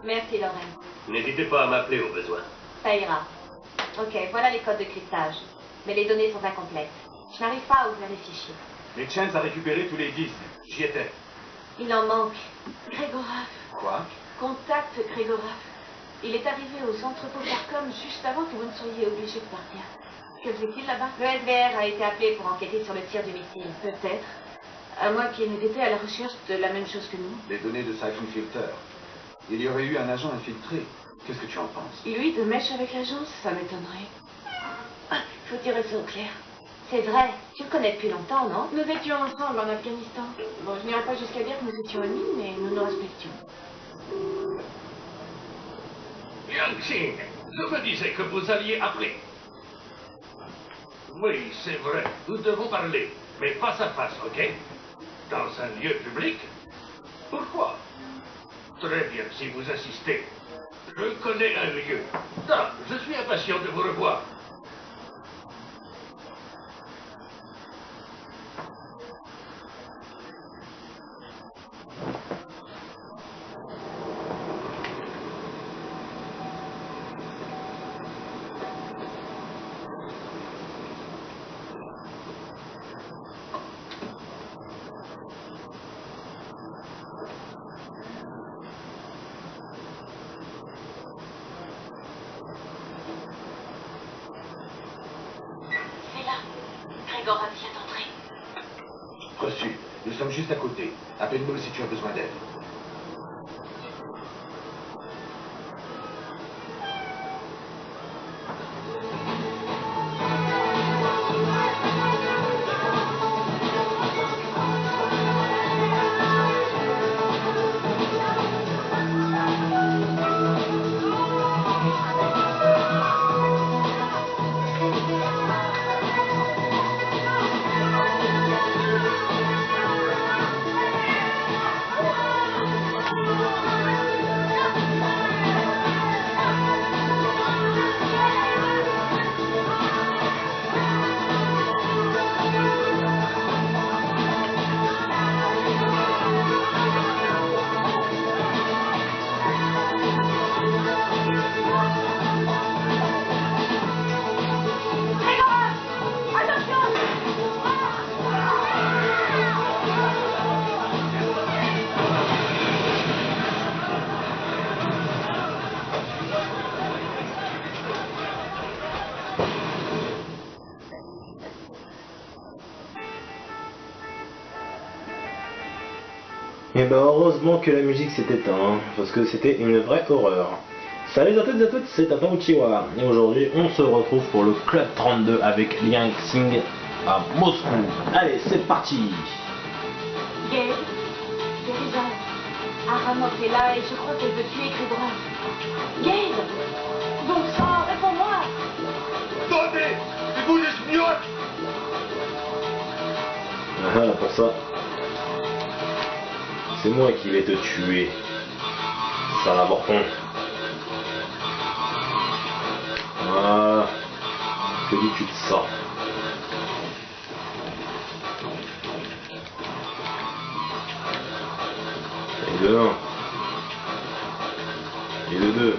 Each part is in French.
Merci, Lorraine. N'hésitez pas à m'appeler au besoin. Ça ira. Ok, voilà les codes de cryptage. Mais les données sont incomplètes. Je n'arrive pas à ouvrir les fichiers. Les Chance a récupéré tous les disques. J'y étais. Il en manque. Grégorov. Quoi? Contacte Grégorov. Il est arrivé aux entrepôts Farcom juste avant que vous ne soyez obligé de partir. Que faisait-il là-bas? Le SVR a été appelé pour enquêter sur le tir du missile. Peut-être. À moins qu'il n'ait été à la recherche de la même chose que nous. Les données de Siphon Filter. Il y aurait eu un agent infiltré. Qu'est-ce que tu en penses? Lui, de mèche avec l'agence, ça m'étonnerait. Faut tirer ça au clair. C'est vrai. Tu le connais depuis longtemps, non? Nous étions ensemble en Afghanistan. Bon, je n'irai pas jusqu'à dire que nous étions amis, mais nous nous respections. Yang Xing, je me disais que vous alliez appeler. Oui, c'est vrai, nous devons parler, mais face à face, ok? Dans un lieu public? Pourquoi? Très bien, si vous insistez. Je connais un lieu. Ah, je suis impatient de vous revoir. Grégorov vient d'entrer. Reçu. Nous sommes juste à côté. Appelle-nous si tu as besoin d'aide. Et bah heureusement que la musique s'est éteinte, hein, parce que c'était une vraie horreur. Salut à toutes et à tous, c'est Tata Uchiwa, et aujourd'hui on se retrouve pour le Club 32 avec Liang Xing à Moscou. Allez, c'est parti. Gabe, Teresa, Aramov est là et je crois qu'elle veut tuer Grégorov. Gabe, bon sang, réponds-moi. Attendez, c'est vous l'espionnage. Ah, pour ça. C'est moi qui vais te tuer, sale avorton. Voilà. Que dis-tu de ça? Et de 1. Et de 2.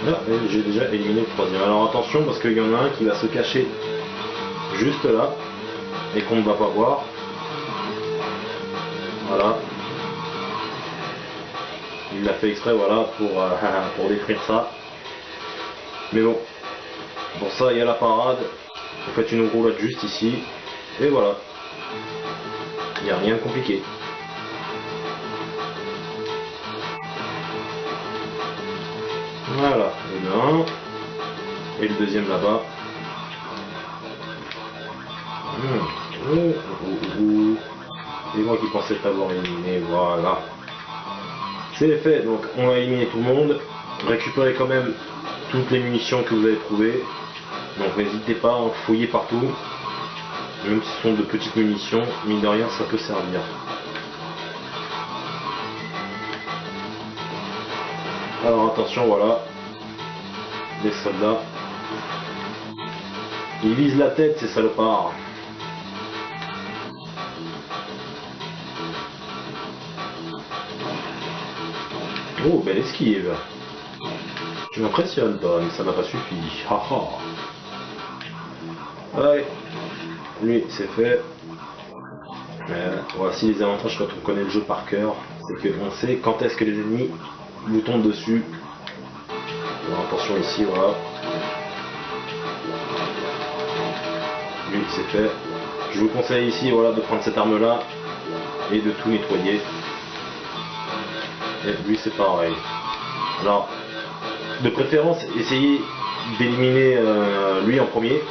Là, j'ai déjà éliminé le troisième. Alors attention parce qu'il y en a un qui va se cacher juste là. Et qu'on ne va pas voir. Voilà. Il l'a fait exprès, voilà, pour détruire ça. Mais bon, pour ça il y a la parade. Vous faites une roulade juste ici. Et voilà. Il n'y a rien de compliqué. Voilà, et un. Et le deuxième là-bas. Et moi qui pensais t'avoir éliminé, voilà. C'est fait, donc on a éliminé tout le monde. Récupérez quand même toutes les munitions que vous avez trouvées. Donc n'hésitez pas à en fouiller partout. Même si ce sont de petites munitions, mine de rien ça peut servir. Alors attention, voilà. Les soldats. Ils visent la tête, ces salopards. Oh, belle esquive. Tu m'impressionnes, toi, mais ça n'a pas suffi. Haha. Ouais. Lui, c'est fait. Voici les avantages quand on connaît le jeu par cœur. C'est qu'on sait quand est-ce que les ennemis vous tombent dessus. Alors attention ici, voilà. Lui, c'est fait. Je vous conseille ici, voilà, de prendre cette arme-là et de tout nettoyer. Et lui, c'est pareil. Alors, de préférence, essayez d'éliminer lui en premier.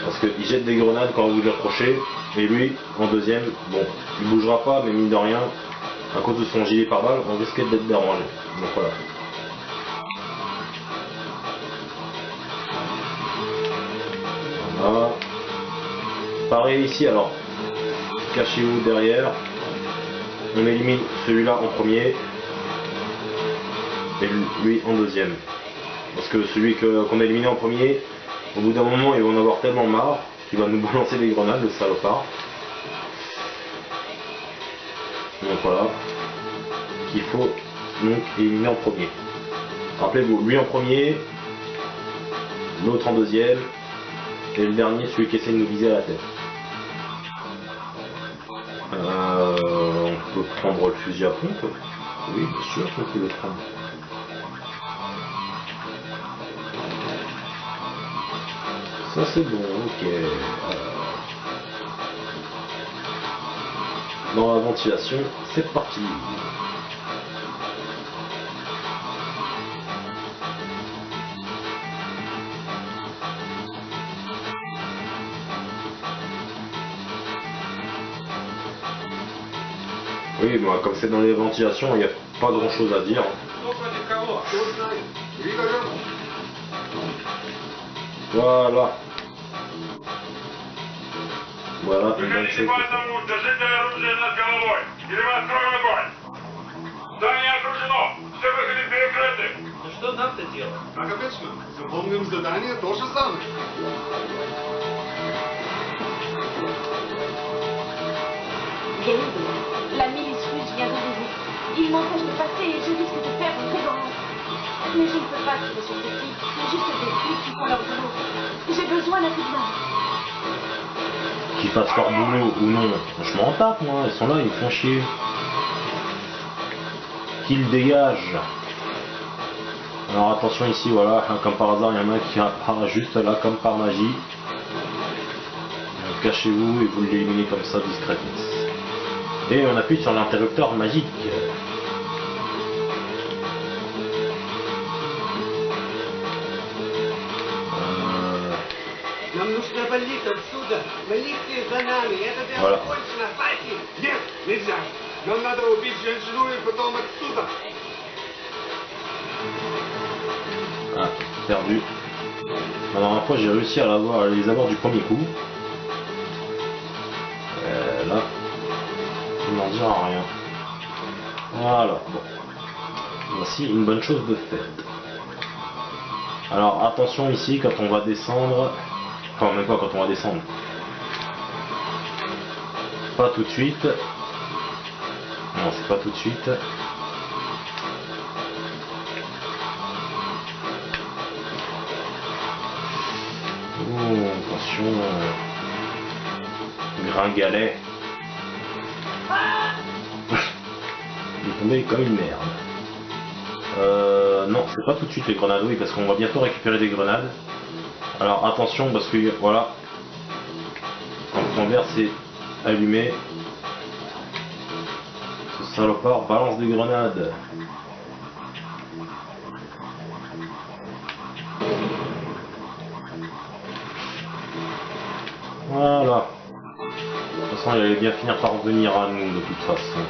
Parce qu'il jette des grenades quand vous lui approchez. Et lui, en deuxième, bon, il bougera pas, mais mine de rien, à cause de son gilet pare-balles, on risquait d'être dérangé. Donc voilà. Voilà. Pareil ici, alors, cachez-vous derrière. On élimine celui-là en premier. Et lui en deuxième. Parce que celui qu'on a éliminé en premier, au bout d'un moment, il va en avoir tellement marre qu'il va nous balancer des grenades, le salopard. Donc voilà. Qu'il faut donc éliminer en premier. Rappelez-vous, lui en premier, l'autre en deuxième, et le dernier, celui qui essaie de nous viser à la tête. On peut prendre le fusil à pompe. Oui, bien sûr qu'on peut le prendre. Ça c'est bon, ok. Dans la ventilation, c'est parti. Oui, bon, comme c'est dans les ventilations, il n'y a pas grand chose à dire. Voilà. Voilà, une bonne chose. Что нам-то делать? Как обычно, выполним задание то же самое. Gaël, la milice russe vient d'arriver. Il m'empêche de passer et je risque de perdre très grand. Mais je ne peux pas tirer sur ces flics. C'est juste des flics qui font leur boulot. J'ai besoin d'un coup de main. Qu'ils fassent leur boulot ou non, je m'en tape moi, ils sont là, ils me font chier. Qu'ils dégagent. Alors attention ici, voilà, comme par hasard, il y en a un qui apparaît juste là, comme par magie. Cachez-vous et vous l'éliminez comme ça discrètement. Et on appuie sur l'interrupteur magique. Нам нужно валить отсюда. Валите за нами. Это дело Voilà. кончено. Пойти. Нет, нельзя. Нам надо убить женщину и потом отсюда. Ah, perdu. La dernière fois j'ai réussi à les avoir du premier coup. Là, il n'en dira rien. Voilà, bon. Voici une bonne chose de faite. Alors attention ici quand on va descendre. Enfin même pas quand on va descendre. Pas tout de suite. Non, c'est pas tout de suite. Oh, attention. Gringalet. Il est tombé comme une merde. Non, c'est pas tout de suite les grenades, oui, parce qu'on va bientôt récupérer des grenades. Alors attention, parce que voilà, quand le point vert c'est allumé, ce salopard balance des grenades. Voilà. De toute façon, il allait bien finir par revenir à nous de toute façon.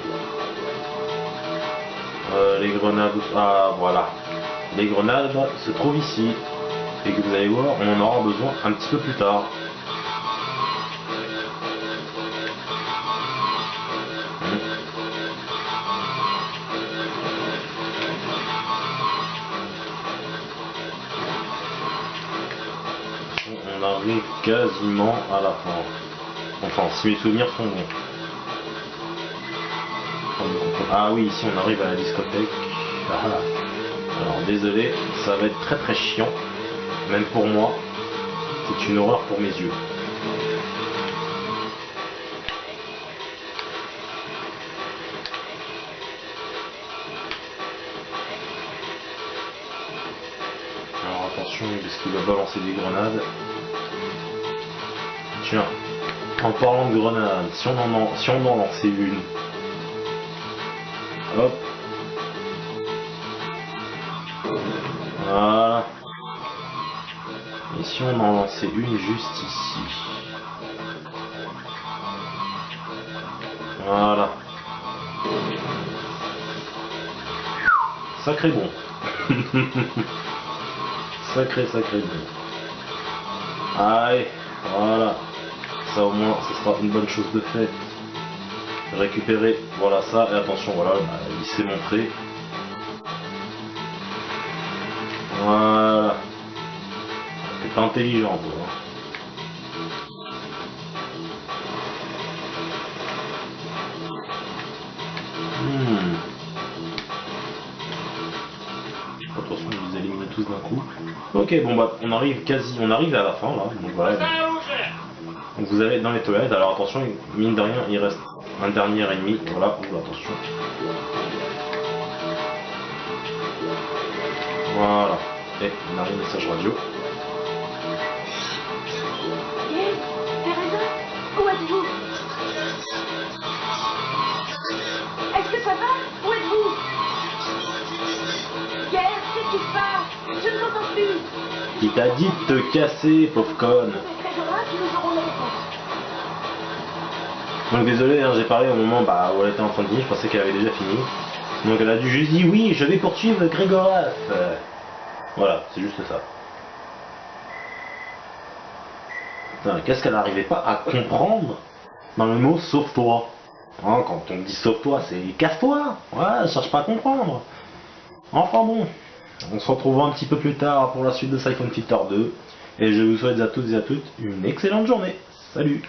Les grenades... Ah, voilà. Les grenades se trouvent ici. Et que vous allez voir, on en aura besoin un petit peu plus tard. On arrive quasiment à la fin. Enfin, si mes souvenirs sont bons. Ah oui, ici on arrive à la discothèque. Ah. Alors désolé, ça va être très très chiant. Même pour moi, c'est une horreur pour mes yeux. Alors attention, parce qu'il va balancer des grenades. Tiens, en parlant de grenades, si on en lançait une. Hop. Voilà. Et si on en lançait une juste ici. Voilà. Sacré bon. Sacré bon. Allez, voilà. Ça au moins, ce sera une bonne chose de faite. Récupérer, voilà ça, et attention, voilà, il s'est montré. Voilà. C'est pas intelligent, toi. Attention, je les élimine tous d'un coup. Ok, bon bah, on arrive à la fin là. Donc voilà. Donc vous allez dans les toilettes. Alors attention, mine de rien, il reste un dernier ennemi. Voilà, oula, attention. Voilà. Et on arrive au message radio. Yes, Teresa, où êtes-vous? Est-ce que ça va? Où êtes-vous? Yes, qu'est-ce qui se passe? Je ne t'entends plus. Il t'a dit de te casser, pauvre conne. Donc désolé, hein, j'ai parlé au moment où elle était en train de finir, je pensais qu'elle avait déjà fini. Donc elle a dû juste dire oui, je vais poursuivre Grégoraf. Voilà, c'est juste ça. Qu'est-ce qu'elle n'arrivait pas à comprendre dans le mot sauve-toi? Hein, quand on dit sauve-toi, c'est casse-toi. Ouais, cherche pas à comprendre. Enfin bon, on se retrouvera un petit peu plus tard pour la suite de Siphon Filter 2. Et je vous souhaite à toutes et à toutes une excellente journée. Salut!